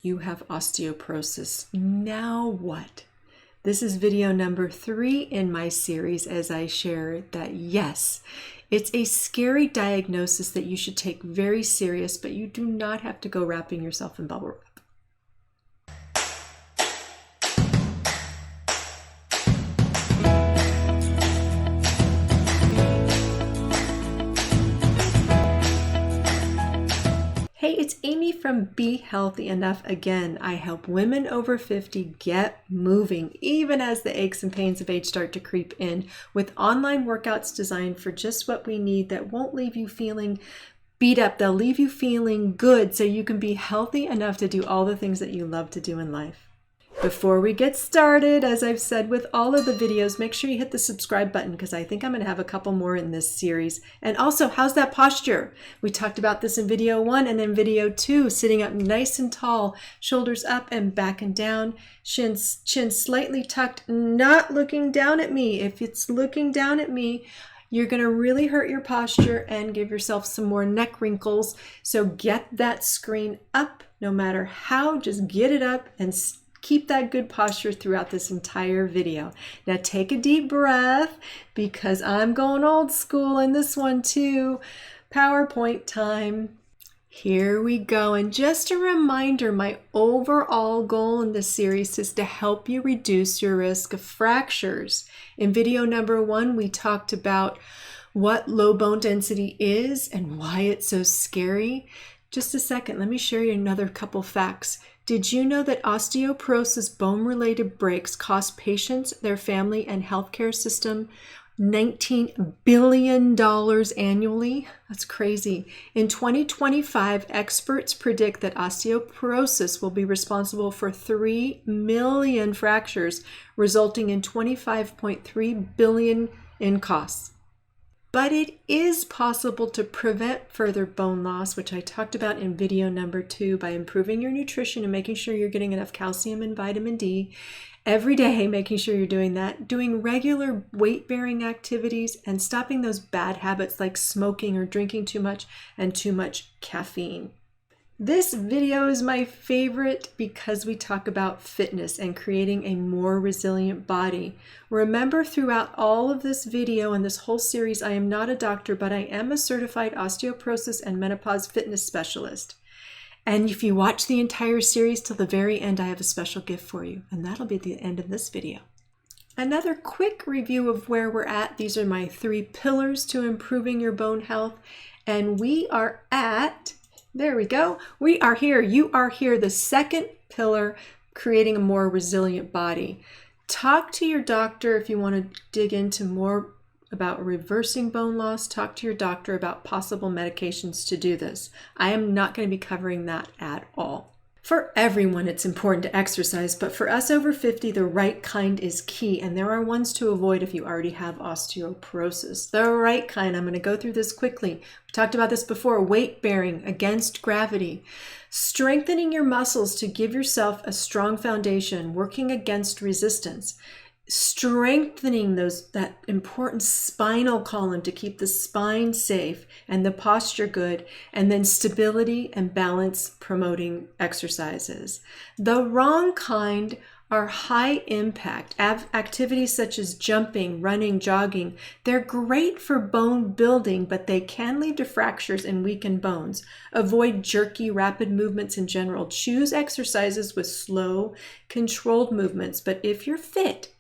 You have osteoporosis. Now what? This is video number 3 in my series as I share that yes, it's a scary diagnosis that you should take very serious, but you do not have to go wrapping yourself in bubble wrap. Hey, it's Amy from Be Healthy Enough again. I help women over 50 get moving, even as the aches and pains of age start to creep in, with online workouts designed for just what we need that won't leave you feeling beat up. They'll leave you feeling good so you can be healthy enough to do all the things that you love to do in life. Before we get started, as I've said with all of the videos, make sure you hit the subscribe button because I think I'm going to have a couple more in this series. And also, how's that posture? We talked about this in video 1 and then video 2, sitting up nice and tall, shoulders up and back and down, chin slightly tucked, not looking down at me. If it's looking down at me, you're going to really hurt your posture and give yourself some more neck wrinkles. So get that screen up no matter how, just get it up and keep that good posture throughout this entire video. Now take a deep breath because I'm going old school in this one too. PowerPoint time. Here we go. And just a reminder, my overall goal in this series is to help you reduce your risk of fractures. In video number 1, we talked about what low bone density is and why it's so scary. Just a second, let me share you another couple facts. Did you know that osteoporosis bone-related breaks cost patients, their family, and healthcare system $19 billion annually? That's crazy. In 2025, experts predict that osteoporosis will be responsible for 3 million fractures, resulting in $25.3 billion in costs. But it is possible to prevent further bone loss, which I talked about in video number 2, by improving your nutrition and making sure you're getting enough calcium and vitamin D every day, making sure you're doing that, doing regular weight-bearing activities, and stopping those bad habits like smoking or drinking too much and too much caffeine. This video is my favorite because we talk about fitness and creating a more resilient body. Remember, throughout all of this video and this whole series, I am not a doctor, but I am a certified osteoporosis and menopause fitness specialist. And if you watch the entire series till the very end, I have a special gift for you, and that'll be at the end of this video. Another quick review of where we're at. These are my 3 pillars to improving your bone health, and we are at... There we go. We are here. You are here. The second pillar, creating a more resilient body. Talk to your doctor if you want to dig into more about reversing bone loss. Talk to your doctor about possible medications to do this. I am not going to be covering that at all. For everyone, it's important to exercise, but for us over 50, the right kind is key, and there are ones to avoid if you already have osteoporosis. The right kind, I'm going to go through this quickly. We talked about this before, weight bearing against gravity, strengthening your muscles to give yourself a strong foundation, working against resistance, strengthening that important spinal column to keep the spine safe and the posture good, and then stability and balance promoting exercises. The wrong kind are high impact activities such as jumping, running, jogging. They're great for bone building, but they can lead to fractures and weaken bones. Avoid jerky, rapid movements in general. Choose exercises with slow, controlled movements. But if you're fit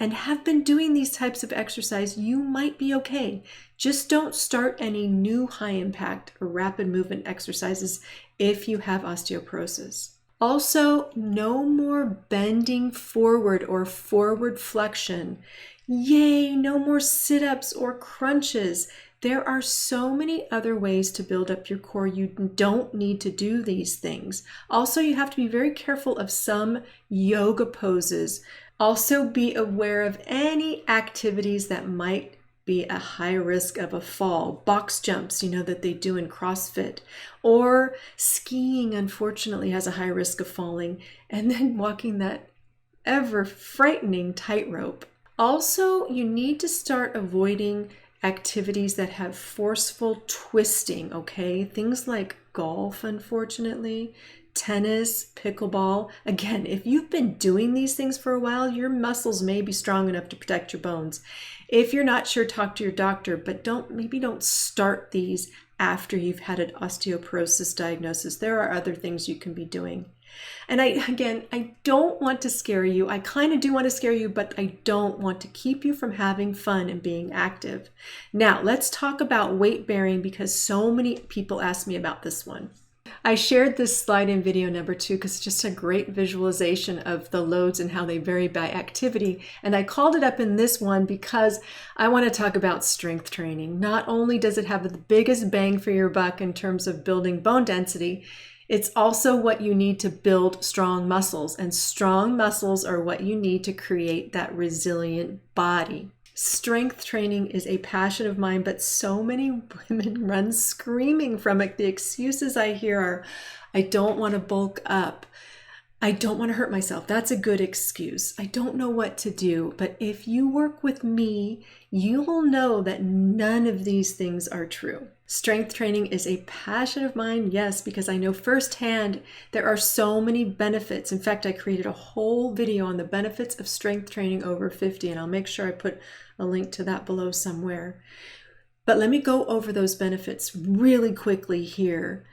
and have been doing these types of exercise, you might be okay. Just don't start any new high impact or rapid movement exercises if you have osteoporosis. Also, no more bending forward or forward flexion. Yay, no more sit-ups or crunches. There are so many other ways to build up your core. You don't need to do these things. Also, you have to be very careful of some yoga poses. Also, be aware of any activities that might be a high risk of a fall. Box jumps, you know, that they do in CrossFit, or skiing, unfortunately, has a high risk of falling, and then walking that ever frightening tightrope. Also, you need to start avoiding activities that have forceful twisting, okay? Things like golf, unfortunately, tennis, pickleball. Again, if you've been doing these things for a while, your muscles may be strong enough to protect your bones. If you're not sure, talk to your doctor, but maybe don't start these after you've had an osteoporosis diagnosis. There are other things you can be doing. And I don't want to scare you. I kind of do want to scare you, but I don't want to keep you from having fun and being active. Now, let's talk about weight bearing because so many people ask me about this one. I shared this slide in video number 2 because it's just a great visualization of the loads and how they vary by activity. And I called it up in this one because I want to talk about strength training. Not only does it have the biggest bang for your buck in terms of building bone density, it's also what you need to build strong muscles, and strong muscles are what you need to create that resilient body. Strength training is a passion of mine, but so many women run screaming from it. The excuses I hear are, I don't want to bulk up. I don't want to hurt myself. That's a good excuse. I don't know what to do. But if you work with me, you will know that none of these things are true. Strength training is a passion of mine, yes, because I know firsthand there are so many benefits. In fact, I created a whole video on the benefits of strength training over 50, and I'll make sure I put a link to that below somewhere. But let me go over those benefits really quickly here.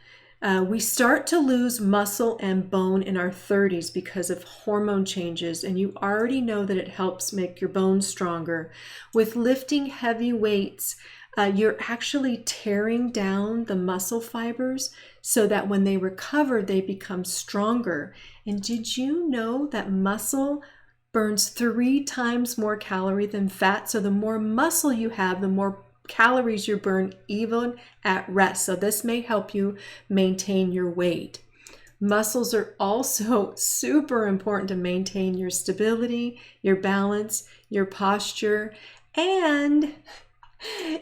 We start to lose muscle and bone in our 30s because of hormone changes, and you already know that it helps make your bones stronger. With lifting heavy weights, you're actually tearing down the muscle fibers so that when they recover, they become stronger. And did you know that muscle burns 3 times more calorie than fat? So the more muscle you have, the more calories you burn even at rest. So this may help you maintain your weight. Muscles are also super important to maintain your stability, your balance, your posture, and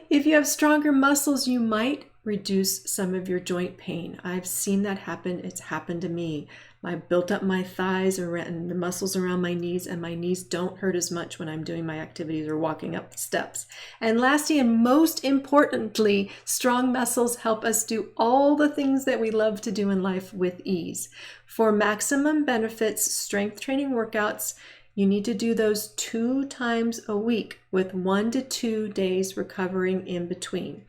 if you have stronger muscles, you might reduce some of your joint pain. I've seen that happen. It's happened to me. I built up my thighs and the muscles around my knees, and my knees don't hurt as much when I'm doing my activities or walking up the steps. And lastly, and most importantly, strong muscles help us do all the things that we love to do in life with ease. For maximum benefits, strength training workouts, you need to do those 2 times a week with 1 to 2 days recovering in between.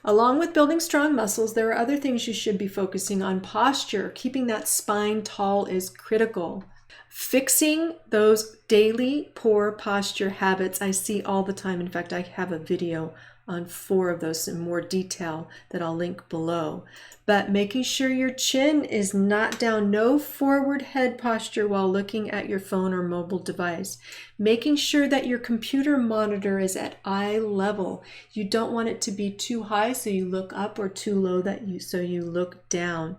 Along with building strong muscles, there are other things you should be focusing on. Posture, keeping that spine tall is critical. Fixing those daily poor posture habits I see all the time. In fact, I have a video on 4 of those in more detail that I'll link below. But making sure your chin is not down, no forward head posture while looking at your phone or mobile device. Making sure that your computer monitor is at eye level. You don't want it to be too high so you look up, or too low so you look down.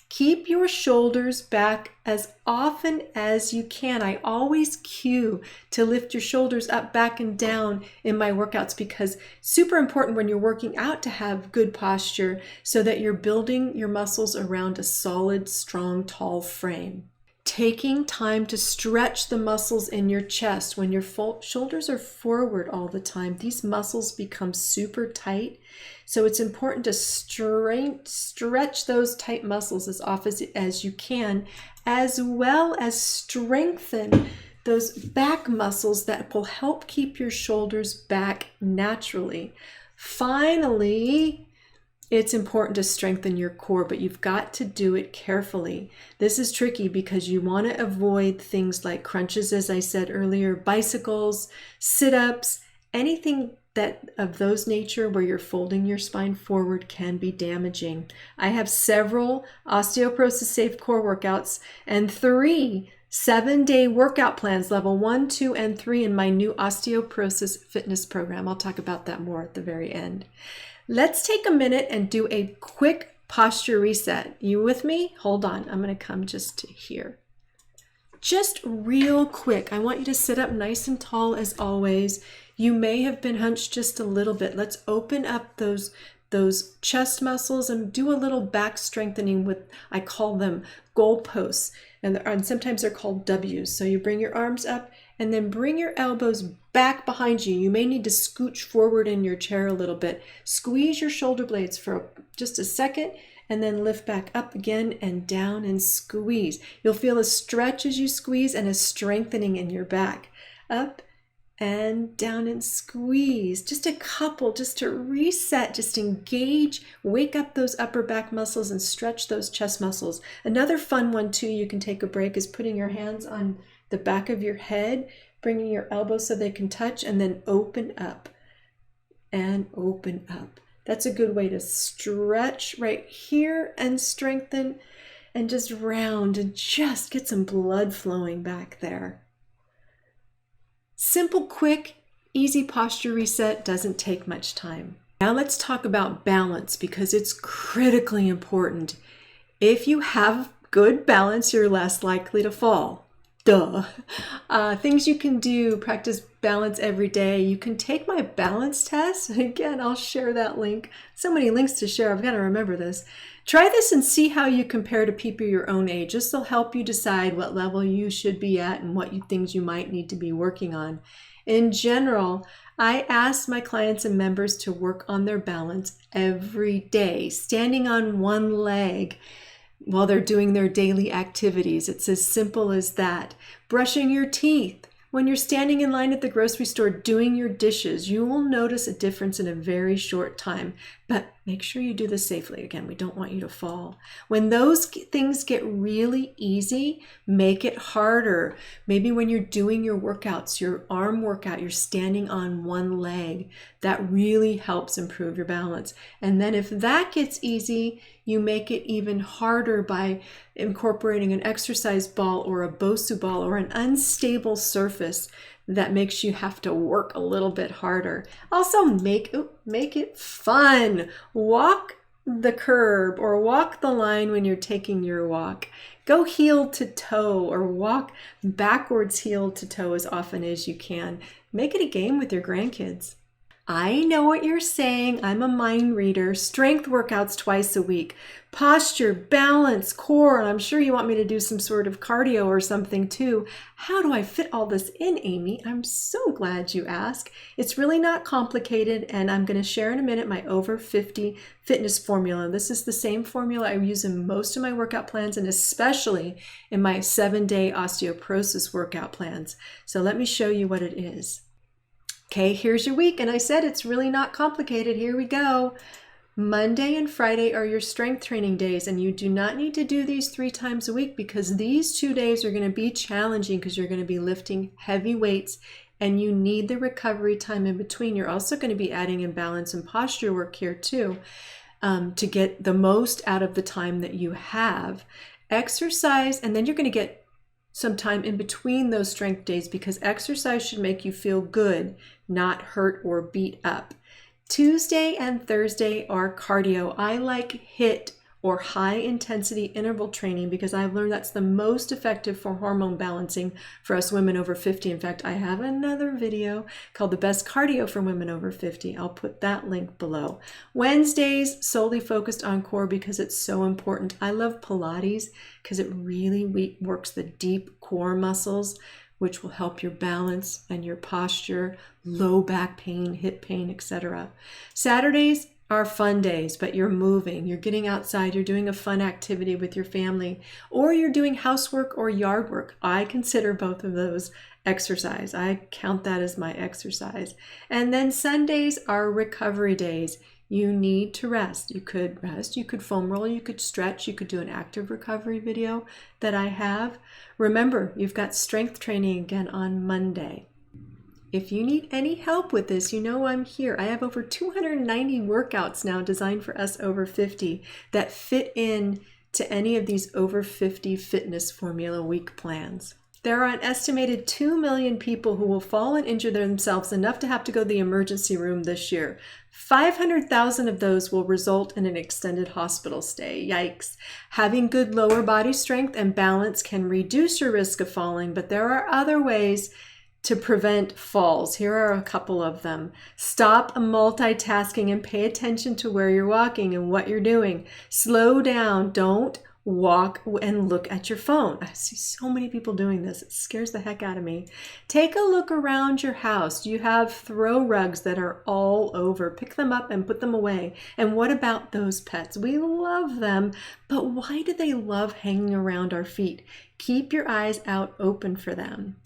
Keep your shoulders back as often as you can. I always cue to lift your shoulders up, back, and down in my workouts because super important when you're working out to have good posture so that you're building your muscles around a solid, strong, tall frame. Taking time to stretch the muscles in your chest. When your shoulders are forward all the time, these muscles become super tight. So it's important to stretch those tight muscles as often as you can, as well as strengthen those back muscles that will help keep your shoulders back naturally. Finally, it's important to strengthen your core, but you've got to do it carefully. This is tricky because you want to avoid things like crunches, as I said earlier, bicycles, sit-ups, anything that of those nature where you're folding your spine forward can be damaging. I have several osteoporosis safe core workouts and 3 7-day workout plans, level 1, 2, and 3 in my new osteoporosis fitness program. I'll talk about that more at the very end. Let's take a minute and do a quick posture reset. You with me? Hold on. I'm going to come just to here. Just real quick. I want you to sit up nice and tall as always. You may have been hunched just a little bit. Let's open up those chest muscles and do a little back strengthening with, I call them goalposts, and sometimes they're called W's. So you bring your arms up and then bring your elbows back behind you. You may need to scooch forward in your chair a little bit. Squeeze your shoulder blades for just a second and then lift back up again and down and squeeze. You'll feel a stretch as you squeeze and a strengthening in your back. Up and down and squeeze. Just a couple, just to reset, just engage, wake up those upper back muscles and stretch those chest muscles. Another fun one too, you can take a break, is putting your hands on the back of your head, bringing your elbows so they can touch, and then open up and open up. That's a good way to stretch right here and strengthen and just round and just get some blood flowing back there. Simple, quick, easy posture reset, doesn't take much time. Now let's talk about balance, because it's critically important. If you have good balance, you're less likely to fall. Duh. Things you can do, practice balance every day. You can take my balance test. Again, I'll share that link. So many links to share. I've got to remember this. Try this and see how you compare to people your own age. This will help you decide what level you should be at and what things you might need to be working on. In general, I ask my clients and members to work on their balance every day, standing on one leg while they're doing their daily activities. It's as simple as that. Brushing your teeth. When you're standing in line at the grocery store doing your dishes, you will notice a difference in a very short time, but make sure you do this safely. Again, we don't want you to fall. When those things get really easy, make it harder. Maybe when you're doing your workouts, your arm workout, you're standing on one leg. That really helps improve your balance. And then if that gets easy, you make it even harder by incorporating an exercise ball or a Bosu ball or an unstable surface that makes you have to work a little bit harder. Also make it fun. Walk the curb or walk the line when you're taking your walk. Go heel to toe or walk backwards heel to toe as often as you can. Make it a game with your grandkids. I know what you're saying. I'm a mind reader. Strength workouts twice a week. Posture, balance, core, and I'm sure you want me to do some sort of cardio or something too. How do I fit all this in, Amy? I'm so glad you asked. It's really not complicated, and I'm going to share in a minute my over 50 fitness formula. This is the same formula I use in most of my workout plans, and especially in my 7-day osteoporosis workout plans. So let me show you what it is. Okay, here's your week, and I said it's really not complicated. Here we go. Monday and Friday are your strength training days, and you do not need to do these 3 times a week, because these 2 days are going to be challenging because you're going to be lifting heavy weights and you need the recovery time in between. You're also going to be adding in balance and posture work here too, to get the most out of the time that you have. Exercise, and then you're going to get some time in between those strength days, because exercise should make you feel good, not hurt or beat up. Tuesday and Thursday are cardio. I like HIIT or high intensity interval training because I've learned that's the most effective for hormone balancing for us women over 50. In fact, I have another video called The Best Cardio for Women Over 50. I'll put that link below. Wednesdays, solely focused on core because it's so important. I love Pilates because it really works the deep core muscles, which will help your balance and your posture, low back pain, hip pain, etc. Saturdays are fun days, but you're moving, you're getting outside, you're doing a fun activity with your family, or you're doing housework or yard work. I consider both of those exercise. I count that as my exercise. And then Sundays are recovery days. You need to rest. You could rest, you could foam roll, you could stretch, you could do an active recovery video that I have. Remember, you've got strength training again on Monday. If you need any help with this, you know I'm here. I have over 290 workouts now designed for us over 50 that fit in to any of these over 50 fitness formula week plans. There are an estimated 2 million people who will fall and injure themselves enough to have to go to the emergency room this year. 500,000 of those will result in an extended hospital stay. Yikes. Having good lower body strength and balance can reduce your risk of falling, but there are other ways to prevent falls. Here are a couple of them. Stop multitasking and pay attention to where you're walking and what you're doing. Slow down. Don't Walk and look at your phone. I see so many people doing this. It scares the heck out of me. Take a look around your house. Do you have throw rugs that are all over? Pick them up and put them away. And what about those pets? We love them, but why do they love hanging around our feet? Keep your eyes out open for them.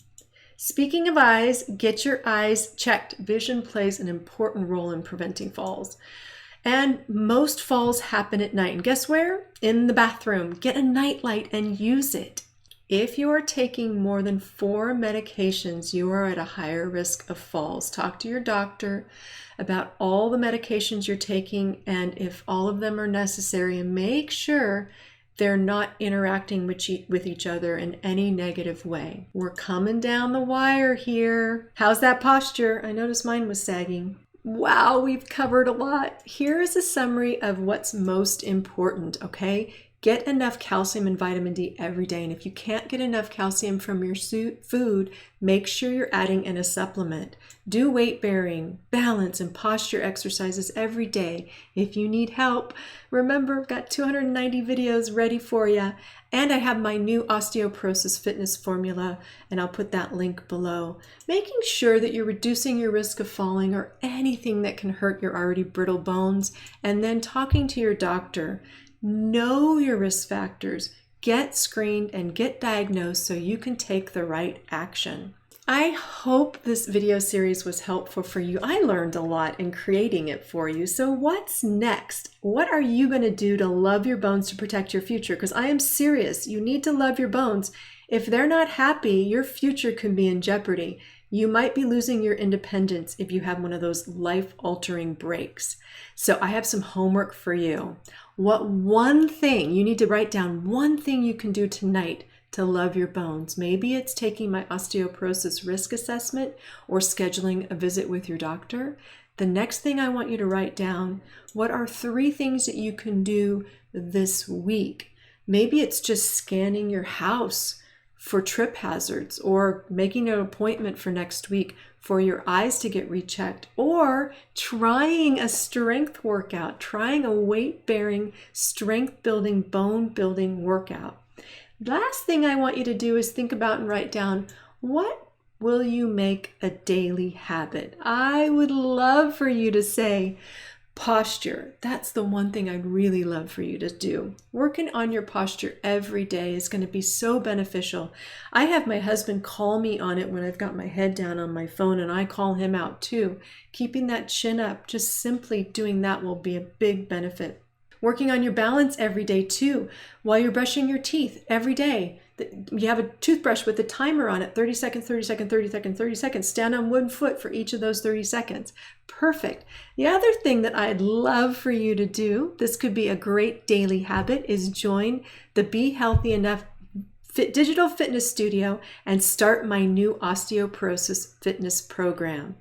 Speaking of eyes, get your eyes checked. Vision plays an important role in preventing falls. And most falls happen at night. And guess where? In the bathroom. Get a nightlight and use it. If you are taking more than 4 medications, you are at a higher risk of falls. Talk to your doctor about all the medications you're taking and if all of them are necessary, and make sure they're not interacting with each other in any negative way. We're coming down the wire here. How's that posture? I noticed mine was sagging. Wow, we've covered a lot. Here is a summary of what's most important, okay? Get enough calcium and vitamin D every day. And if you can't get enough calcium from your food, make sure you're adding in a supplement. Do weight bearing, balance, and posture exercises every day. If you need help, remember, I've got 290 videos ready for you. And I have my new osteoporosis fitness formula, and I'll put that link below. Making sure that you're reducing your risk of falling or anything that can hurt your already brittle bones, and then talking to your doctor. Know your risk factors, get screened, and get diagnosed so you can take the right action. I hope this video series was helpful for you. I learned a lot in creating it for you. So what's next? What are you going to do to love your bones to protect your future? Because I am serious. You need to love your bones. If they're not happy, your future can be in jeopardy. You might be losing your independence if you have one of those life-altering breaks. So I have some homework for you. What one thing, you need to write down one thing you can do tonight to love your bones. Maybe it's taking my osteoporosis risk assessment or scheduling a visit with your doctor. The next thing I want you to write down, what are 3 things that you can do this week? Maybe it's just scanning your house for trip hazards, or making an appointment for next week for your eyes to get rechecked, or trying a strength workout, trying a weight-bearing, strength-building, bone-building workout. Last thing I want you to do is think about and write down, what will you make a daily habit? I would love for you to say, posture. That's the one thing I'd really love for you to do. Working on your posture every day is going to be so beneficial. I have my husband call me on it when I've got my head down on my phone, and I call him out too. Keeping that chin up, just simply doing that will be a big benefit. Working on your balance every day too, while you're brushing your teeth every day. You have a toothbrush with a timer on it, 30 seconds, 30 seconds, 30 seconds, 30 seconds. Stand on one foot for each of those 30 seconds. Perfect. The other thing that I'd love for you to do, this could be a great daily habit, is join the Be Healthy Enough digital fitness studio and start my new osteoporosis fitness program.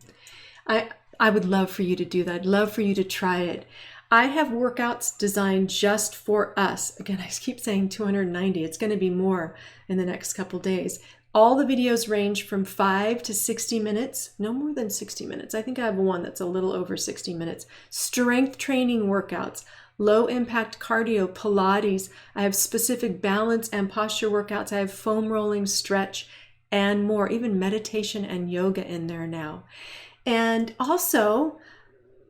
I would love for you to do that. I'd love for you to try it. I have workouts designed just for us. Again, I keep saying 290. It's going to be more in the next couple days. All the videos range from 5 to 60 minutes, no more than 60 minutes. I think I have one that's a little over 60 minutes. Strength training workouts, low impact cardio, Pilates. I have specific balance and posture workouts. I have foam rolling, stretch, and more, even meditation and yoga in there now. And also,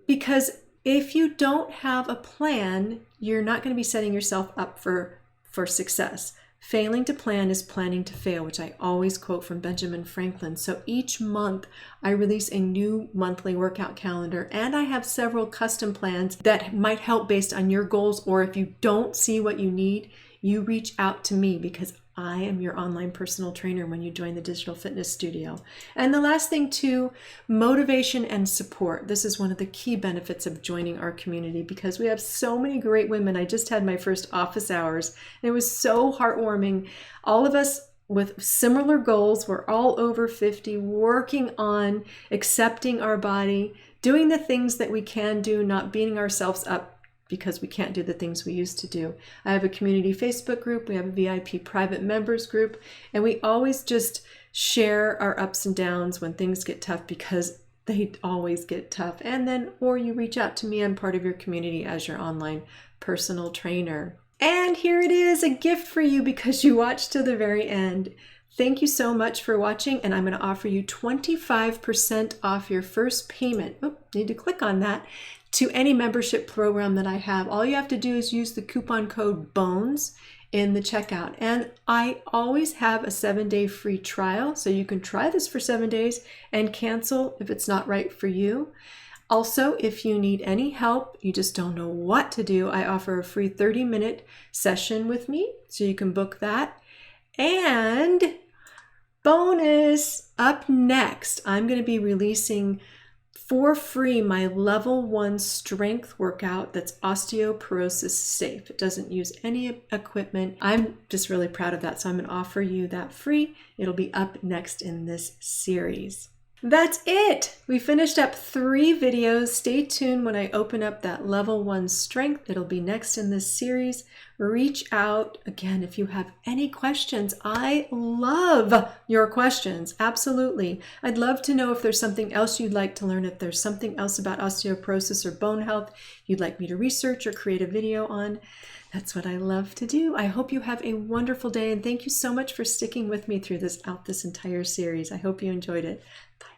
because if you don't have a plan, you're not going to be setting yourself up for success. Failing to plan is planning to fail, which I always quote from Benjamin Franklin. So each month I release a new monthly workout calendar, and I have several custom plans that might help based on your goals, or if you don't see what you need, you reach out to me, because I am your online personal trainer when you join the digital fitness studio. And the last thing too, motivation and support. This is one of the key benefits of joining our community, because we have so many great women. I just had my first office hours, and it was so heartwarming. All of us with similar goals. We're all over 50, working on accepting our body, doing the things that we can do, not beating ourselves up because we can't do the things we used to do. I have a community Facebook group. We have a VIP private members group, and we always just share our ups and downs when things get tough, because they always get tough. And then, or you reach out to me, I'm part of your community as your online personal trainer. And here it is, a gift for you because you watched to the very end. Thank you so much for watching, and I'm going to offer you 25% off your first payment. Oh, need to click on that, to any membership program that I have. All you have to do is use the coupon code BONES in the checkout. And I always have a 7-day free trial, so you can try this for 7 days and cancel if it's not right for you. Also, if you need any help, you just don't know what to do, I offer a free 30-minute session with me, so you can book that. And bonus, up next, I'm going to be releasing for free my level 1 strength workout that's osteoporosis safe. It doesn't use any equipment. I'm just really proud of that, so I'm going to offer you that free. It'll be up next in this series. That's it. We finished up 3 videos. Stay tuned when I open up that level 1 strength. It'll be next in this series. Reach out again if you have any questions. I love your questions. Absolutely. I'd love to know if there's something else you'd like to learn, if there's something else about osteoporosis or bone health you'd like me to research or create a video on. That's what I love to do. I hope you have a wonderful day, and thank you so much for sticking with me through this entire series. I hope you enjoyed it. Bye.